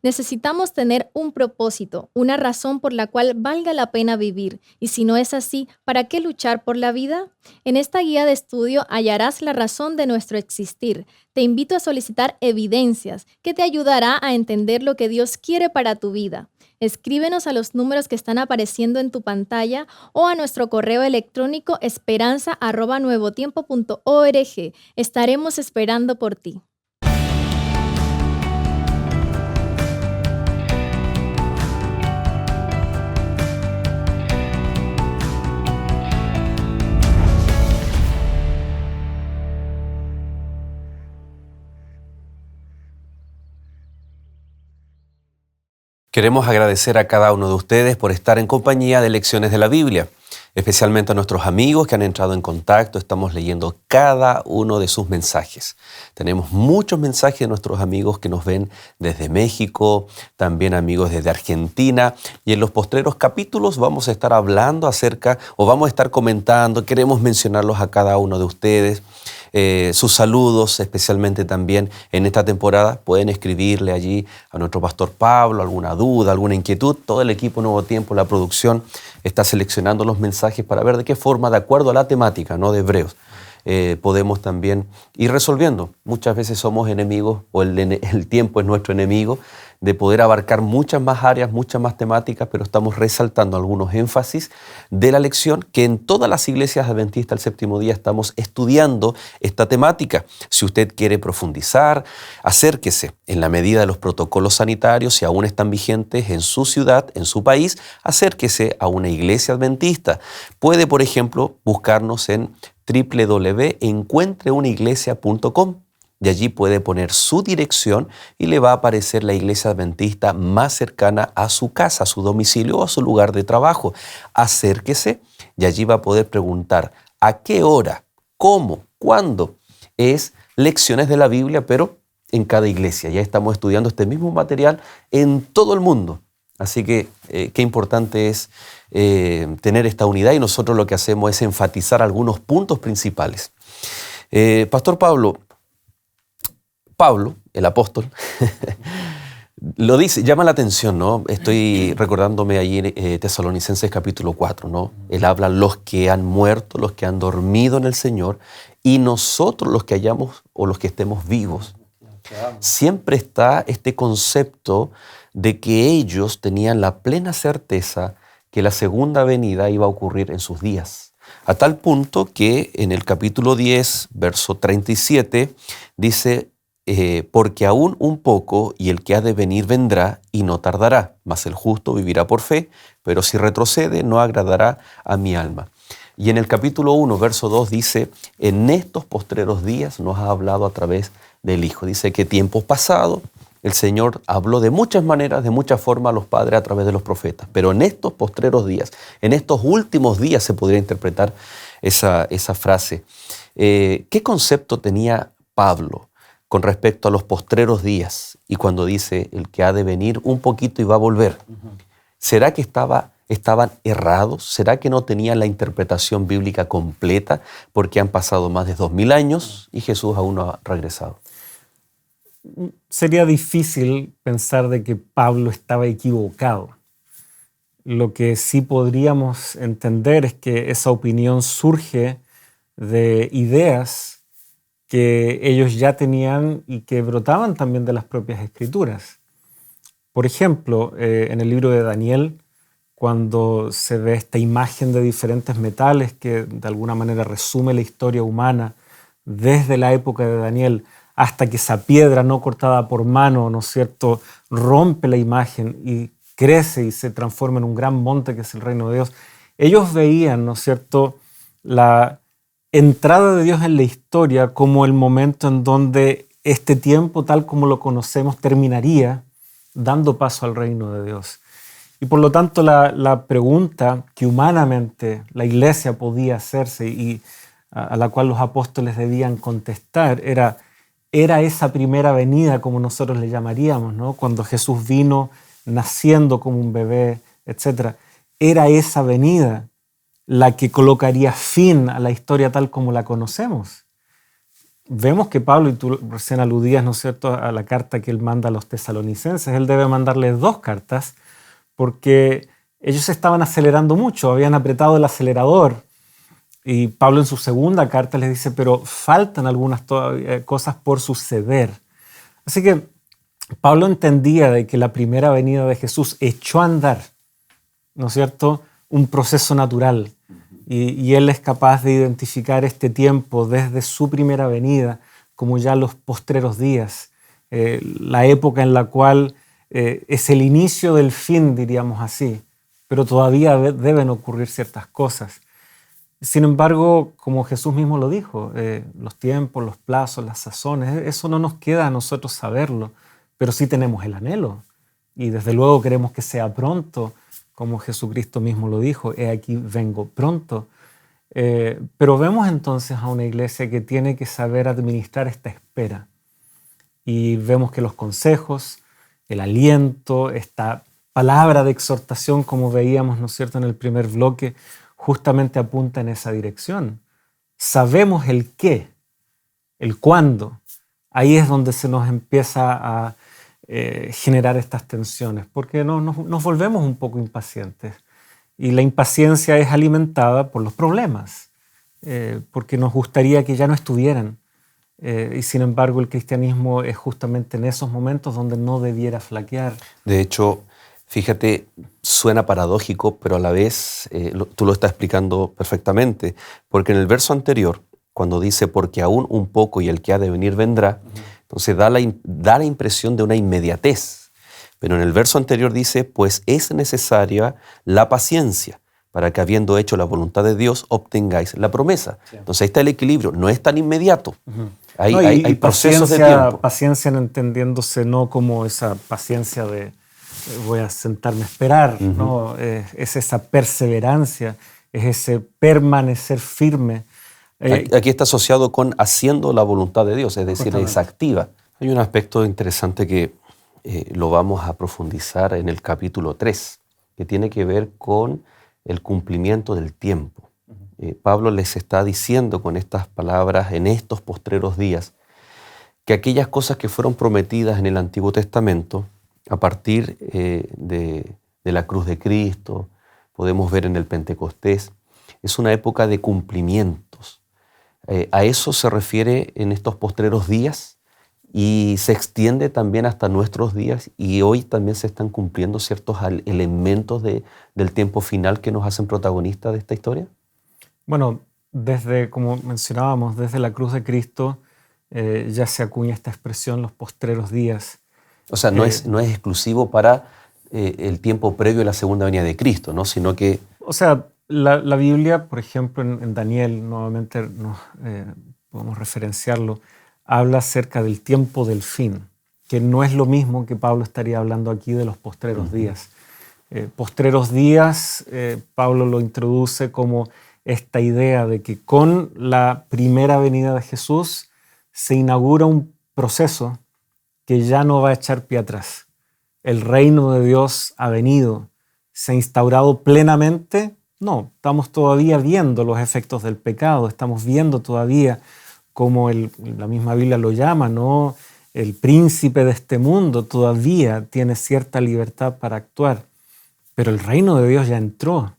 Necesitamos tener un propósito, una razón por la cual valga la pena vivir. Y si no es así, ¿para qué luchar por la vida? En esta guía de estudio hallarás la razón de nuestro existir. Te invito a solicitar evidencias que te ayudará a entender lo que Dios quiere para tu vida. Escríbenos a los números que están apareciendo en tu pantalla o a nuestro correo electrónico esperanza@nuevotiempo.org. Estaremos esperando por ti. Queremos agradecer a cada uno de ustedes por estar en compañía de Lecciones de la Biblia, especialmente a nuestros amigos que han entrado en contacto. Estamos leyendo cada uno de sus mensajes. Tenemos muchos mensajes de nuestros amigos que nos ven desde México, también amigos desde Argentina, y en los postreros capítulos vamos a estar hablando acerca, o vamos a estar comentando, queremos mencionarlos a cada uno de ustedes. Sus saludos, especialmente también en esta temporada, pueden escribirle allí a nuestro pastor Pablo, alguna duda, alguna inquietud. Todo el equipo Nuevo Tiempo, la producción, está seleccionando los mensajes para ver de qué forma, de acuerdo a la temática, ¿no?, de Hebreos, podemos también ir resolviendo. Muchas veces somos enemigos, o el tiempo es nuestro enemigo, de poder abarcar muchas más áreas, muchas más temáticas, pero estamos resaltando algunos énfasis de la lección que en todas las iglesias adventistas del séptimo día estamos estudiando esta temática. Si usted quiere profundizar, acérquese en la medida de los protocolos sanitarios, si aún están vigentes en su ciudad, en su país, acérquese a una iglesia adventista. Puede, por ejemplo, buscarnos en www.encuentreunaiglesia.com. Y allí puede poner su dirección y le va a aparecer la iglesia adventista más cercana a su casa, a su domicilio o a su lugar de trabajo. Acérquese y allí va a poder preguntar a qué hora, cómo, cuándo es Lecciones de la Biblia, pero en cada iglesia. Ya estamos estudiando este mismo material en todo el mundo. Así que qué importante es tener esta unidad, y nosotros lo que hacemos es enfatizar algunos puntos principales. Pastor Pablo, el apóstol, lo dice, llama la atención, ¿no? Estoy recordándome allí en Tesalonicenses capítulo 4, ¿no? Él habla los que han muerto, los que han dormido en el Señor, y nosotros los que hayamos o los que estemos vivos. Siempre está este concepto de que ellos tenían la plena certeza que la segunda venida iba a ocurrir en sus días. A tal punto que en el capítulo 10, verso 37, dice, porque aún un poco y el que ha de venir vendrá y no tardará, mas el justo vivirá por fe, pero si retrocede no agradará a mi alma. Y en el capítulo 1, verso 2 dice, en estos postreros días nos ha hablado a través del Hijo. Dice que tiempos pasados el Señor habló de muchas maneras, de muchas formas a los padres a través de los profetas, pero en estos postreros días, en estos últimos días se podría interpretar esa frase. ¿Qué concepto tenía Pablo con respecto a los postreros días y cuando dice el que ha de venir un poquito y va a volver? ¿Será que estaban errados? ¿Será que no tenían la interpretación bíblica completa porque han pasado más de 2000 años y Jesús aún no ha regresado? Sería difícil pensar de que Pablo estaba equivocado. Lo que sí podríamos entender es que esa opinión surge de ideas que ellos ya tenían y que brotaban también de las propias Escrituras. Por ejemplo, en el libro de Daniel, cuando se ve esta imagen de diferentes metales que de alguna manera resume la historia humana desde la época de Daniel hasta que esa piedra no cortada por mano, ¿no es cierto?, rompe la imagen y crece y se transforma en un gran monte que es el reino de Dios. Ellos veían, ¿no es cierto?, la entrada de Dios en la historia como el momento en donde este tiempo, tal como lo conocemos, terminaría dando paso al reino de Dios. Y por lo tanto la pregunta que humanamente la iglesia podía hacerse y a la cual los apóstoles debían contestar era esa primera venida, como nosotros le llamaríamos, ¿no? Cuando Jesús vino naciendo como un bebé, etc. Era esa venida la que colocaría fin a la historia tal como la conocemos. Vemos que Pablo, y tú recién aludías, ¿no es cierto?, a la carta que él manda a los tesalonicenses. Él debe mandarles 2 cartas porque ellos estaban acelerando mucho, habían apretado el acelerador. Y Pablo en su segunda carta les dice, pero faltan algunas cosas por suceder. Así que Pablo entendía de que la primera venida de Jesús echó a andar, ¿no es cierto?, un proceso natural. Y él es capaz de identificar este tiempo desde su primera venida como ya los postreros días, la época en la cual es el inicio del fin, diríamos así, pero todavía deben ocurrir ciertas cosas. Sin embargo, como Jesús mismo lo dijo, los tiempos, los plazos, las sazones, eso no nos queda a nosotros saberlo, pero sí tenemos el anhelo y desde luego queremos que sea pronto, como Jesucristo mismo lo dijo, he aquí vengo pronto. Pero vemos entonces a una iglesia que tiene que saber administrar esta espera y vemos que los consejos, el aliento, esta palabra de exhortación, como veíamos, ¿no es cierto?, en el primer bloque, justamente apunta en esa dirección. Sabemos el qué, el cuándo. Ahí es donde se nos empieza a generar estas tensiones, porque nos volvemos un poco impacientes. Y la impaciencia es alimentada por los problemas, porque nos gustaría que ya no estuvieran. Y sin embargo, el cristianismo es justamente en esos momentos donde no debiera flaquear. De hecho, fíjate, suena paradójico, pero a la vez tú lo estás explicando perfectamente, porque en el verso anterior, cuando dice, porque aún un poco y el que ha de venir vendrá, entonces da la impresión de una inmediatez. Pero en el verso anterior dice, pues es necesaria la paciencia para que habiendo hecho la voluntad de Dios obtengáis la promesa. Sí. Entonces ahí está el equilibrio, no es tan inmediato. Hay procesos de tiempo. Paciencia entendiéndose no como esa paciencia de voy a sentarme a esperar, ¿no? Es esa perseverancia, es ese permanecer firme. Aquí está asociado con haciendo la voluntad de Dios, es decir, es activa. Hay un aspecto interesante que lo vamos a profundizar en el capítulo 3, que tiene que ver con el cumplimiento del tiempo. Pablo les está diciendo con estas palabras en estos postreros días que aquellas cosas que fueron prometidas en el Antiguo Testamento, a partir de la cruz de Cristo, podemos ver en el Pentecostés, es una época de cumplimientos. A eso se refiere en estos postreros días y se extiende también hasta nuestros días y hoy también se están cumpliendo ciertos elementos del tiempo final que nos hacen protagonistas de esta historia. Bueno, como mencionábamos, desde la cruz de Cristo ya se acuña esta expresión, los postreros días. O sea, no es exclusivo para el tiempo previo a la segunda venida de Cristo, ¿no? Sino que... O sea, la Biblia, por ejemplo, en Daniel, nuevamente podemos referenciarlo, habla acerca del tiempo del fin, que no es lo mismo que Pablo estaría hablando aquí de los postreros días. Postreros días, Pablo lo introduce como esta idea de que con la primera venida de Jesús se inaugura un proceso que ya no va a echar pie atrás. El reino de Dios ha venido, se ha instaurado plenamente. No, estamos todavía viendo los efectos del pecado, estamos viendo todavía como la misma Biblia lo llama, ¿no? El príncipe de este mundo todavía tiene cierta libertad para actuar, pero el reino de Dios ya entró.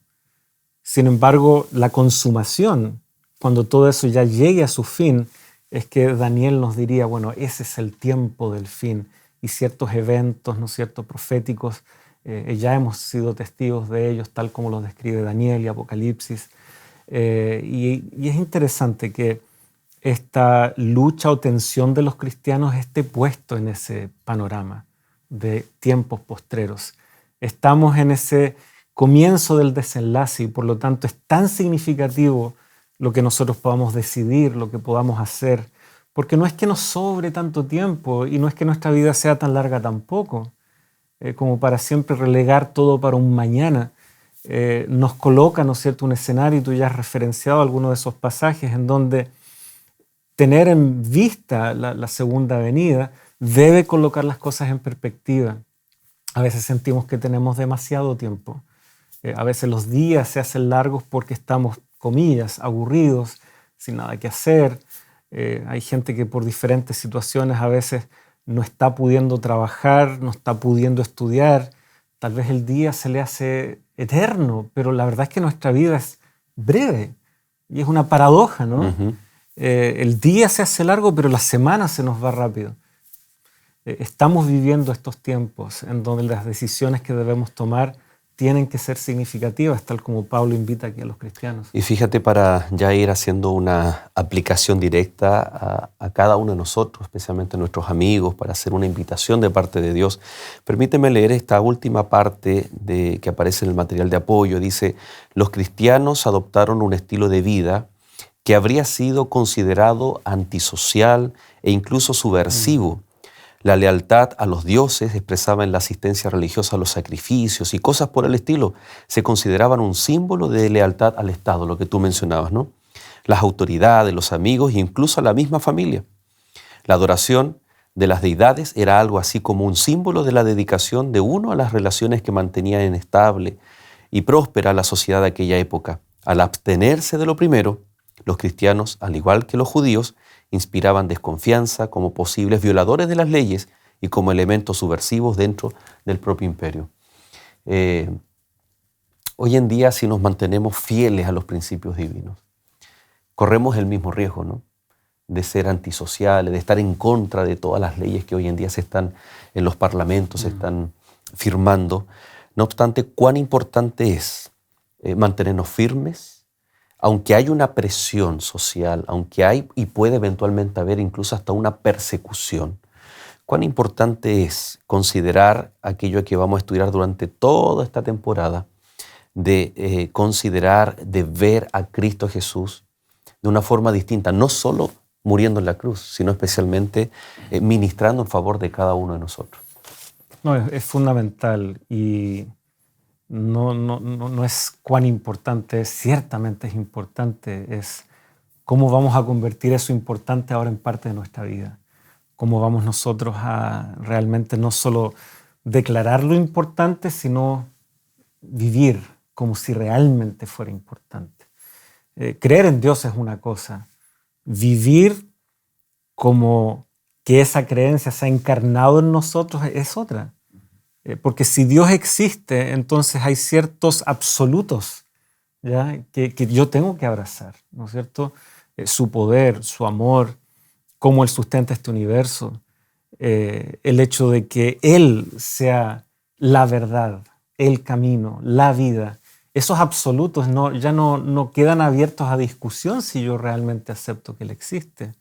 Sin embargo, la consumación, cuando todo eso ya llegue a su fin, es que Daniel nos diría, bueno, ese es el tiempo del fin. Y ciertos eventos, ¿no es cierto?, proféticos, ya hemos sido testigos de ellos, tal como los describe Daniel y Apocalipsis. Y es interesante que esta lucha o tensión de los cristianos esté puesto en ese panorama de tiempos postreros. Estamos en ese comienzo del desenlace y por lo tanto es tan significativo lo que nosotros podamos decidir, lo que podamos hacer, porque no es que nos sobre tanto tiempo y no es que nuestra vida sea tan larga tampoco, como para siempre relegar todo para un mañana. Nos coloca, ¿no es cierto?, un escenario, y tú ya has referenciado algunos de esos pasajes en donde tener en vista la segunda venida debe colocar las cosas en perspectiva. A veces sentimos que tenemos demasiado tiempo. A veces los días se hacen largos porque estamos, comillas, aburridos, sin nada que hacer. Hay gente que por diferentes situaciones a veces no está pudiendo trabajar, no está pudiendo estudiar. Tal vez el día se le hace eterno, pero la verdad es que nuestra vida es breve y es una paradoja, ¿no? Uh-huh. El día se hace largo, pero la semana se nos va rápido. Estamos viviendo estos tiempos en donde las decisiones que debemos tomar tienen que ser significativas, tal como Pablo invita aquí a los cristianos. Y fíjate, para ya ir haciendo una aplicación directa a cada uno de nosotros, especialmente a nuestros amigos, para hacer una invitación de parte de Dios, permíteme leer esta última parte que aparece en el material de apoyo. Dice, los cristianos adoptaron un estilo de vida que habría sido considerado antisocial e incluso subversivo. La lealtad a los dioses, expresada en la asistencia religiosa a los sacrificios y cosas por el estilo, se consideraban un símbolo de lealtad al Estado, lo que tú mencionabas, ¿no? Las autoridades, los amigos e incluso a la misma familia. La adoración de las deidades era algo así como un símbolo de la dedicación de uno a las relaciones que mantenían estable y próspera la sociedad de aquella época. Al abstenerse de lo primero, los cristianos, al igual que los judíos, inspiraban desconfianza como posibles violadores de las leyes y como elementos subversivos dentro del propio imperio. Hoy en día, si nos mantenemos fieles a los principios divinos, corremos el mismo riesgo, ¿no?, de ser antisociales, de estar en contra de todas las leyes que hoy en día se están en los parlamentos, se están firmando. No obstante, cuán importante es mantenernos firmes, aunque hay una presión social, aunque hay y puede eventualmente haber incluso hasta una persecución. Cuán importante es considerar aquello que vamos a estudiar durante toda esta temporada, de considerar, de ver a Cristo Jesús de una forma distinta, no solo muriendo en la cruz, sino especialmente ministrando en favor de cada uno de nosotros. No, es fundamental y no es cuán importante es, ciertamente es importante, es cómo vamos a convertir eso importante ahora en parte de nuestra vida. Cómo vamos nosotros a realmente no solo declarar lo importante, sino vivir como si realmente fuera importante. Creer en Dios es una cosa, vivir como que esa creencia se ha encarnado en nosotros es otra. Porque si Dios existe, entonces hay ciertos absolutos, ¿ya?, que yo tengo que abrazar, ¿no es cierto? Su poder, su amor, cómo Él sustenta este universo, el hecho de que Él sea la verdad, el camino, la vida, esos absolutos ya no quedan abiertos a discusión si yo realmente acepto que Él existe.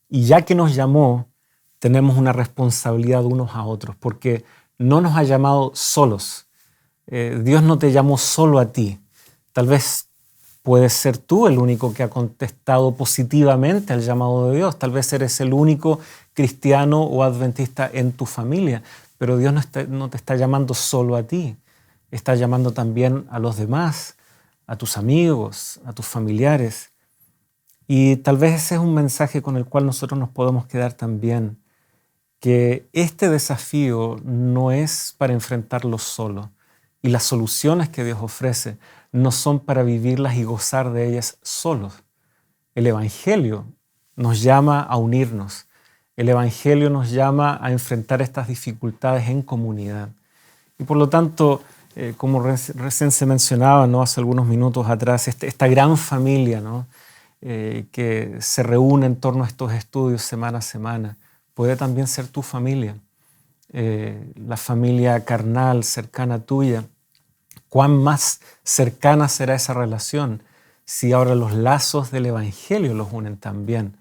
Y ya que nos llamó, tenemos una responsabilidad unos a otros, porque no nos ha llamado solos. Dios no te llamó solo a ti. Tal vez puedes ser tú el único que ha contestado positivamente al llamado de Dios. Tal vez eres el único cristiano o adventista en tu familia, pero Dios no te está llamando solo a ti. Está llamando también a los demás, a tus amigos, a tus familiares. Y tal vez ese es un mensaje con el cual nosotros nos podemos quedar también, que este desafío no es para enfrentarlo solo, y las soluciones que Dios ofrece no son para vivirlas y gozar de ellas solos. El Evangelio nos llama a unirnos. El Evangelio nos llama a enfrentar estas dificultades en comunidad. Y por lo tanto, como recién se mencionaba, ¿no?, hace algunos minutos atrás, esta gran familia, ¿no?, que se reúne en torno a estos estudios semana a semana, puede también ser tu familia, la familia carnal, cercana tuya. ¿Cuán más cercana será esa relación si ahora los lazos del Evangelio los unen también?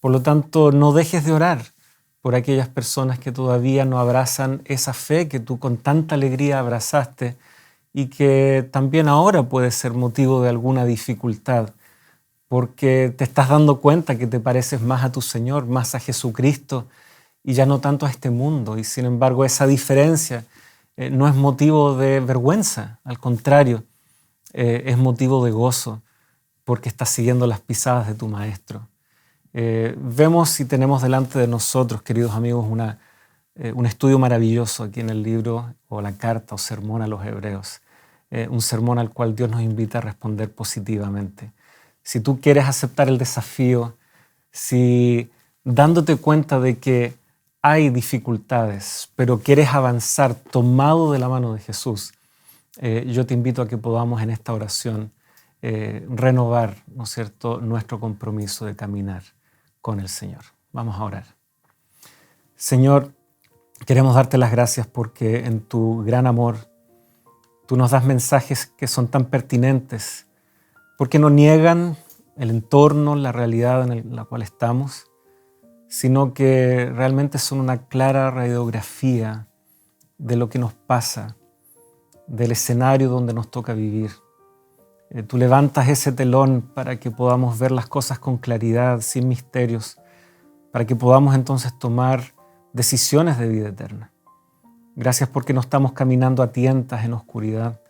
Por lo tanto, no dejes de orar por aquellas personas que todavía no abrazan esa fe que tú con tanta alegría abrazaste y que también ahora puede ser motivo de alguna dificultad, porque te estás dando cuenta que te pareces más a tu Señor, más a Jesucristo y ya no tanto a este mundo. Y sin embargo, esa diferencia no es motivo de vergüenza, al contrario, es motivo de gozo, porque estás siguiendo las pisadas de tu Maestro. Vemos y tenemos delante de nosotros, queridos amigos, un estudio maravilloso aquí en el libro o la carta o sermón a los Hebreos, un sermón al cual Dios nos invita a responder positivamente. Si tú quieres aceptar el desafío, si dándote cuenta de que hay dificultades, pero quieres avanzar tomado de la mano de Jesús, yo te invito a que podamos en esta oración renovar, ¿no es cierto?, nuestro compromiso de caminar con el Señor. Vamos a orar. Señor, queremos darte las gracias porque en tu gran amor tú nos das mensajes que son tan pertinentes, porque no niegan el entorno, la realidad en la cual estamos, sino que realmente son una clara radiografía de lo que nos pasa, del escenario donde nos toca vivir. Tú levantas ese telón para que podamos ver las cosas con claridad, sin misterios, para que podamos entonces tomar decisiones de vida eterna. Gracias porque no estamos caminando a tientas en oscuridad,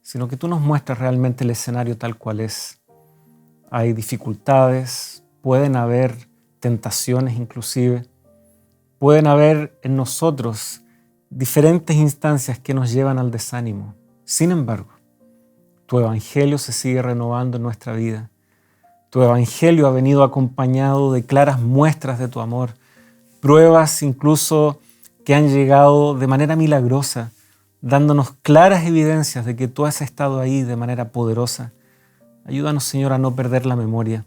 sino que tú nos muestras realmente el escenario tal cual es. Hay dificultades, pueden haber tentaciones inclusive, pueden haber en nosotros diferentes instancias que nos llevan al desánimo. Sin embargo, tu Evangelio se sigue renovando en nuestra vida. Tu Evangelio ha venido acompañado de claras muestras de tu amor, pruebas incluso que han llegado de manera milagrosa, dándonos claras evidencias de que tú has estado ahí de manera poderosa. Ayúdanos, Señor, a no perder la memoria.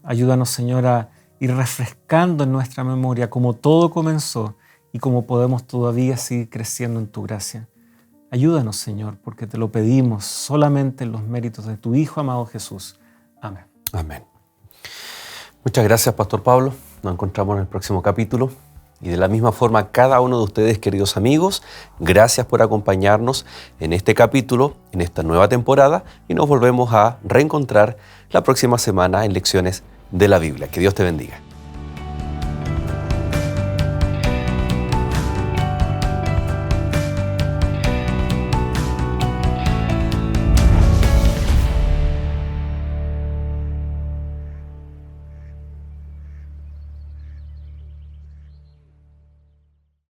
Ayúdanos, Señor, a ir refrescando en nuestra memoria cómo todo comenzó y cómo podemos todavía seguir creciendo en tu gracia. Ayúdanos, Señor, porque te lo pedimos solamente en los méritos de tu Hijo amado Jesús. Amén. Amén. Muchas gracias, Pastor Pablo. Nos encontramos en el próximo capítulo. Y de la misma forma, cada uno de ustedes, queridos amigos, gracias por acompañarnos en este capítulo, en esta nueva temporada, y nos volvemos a reencontrar la próxima semana en Lecciones de la Biblia. Que Dios te bendiga.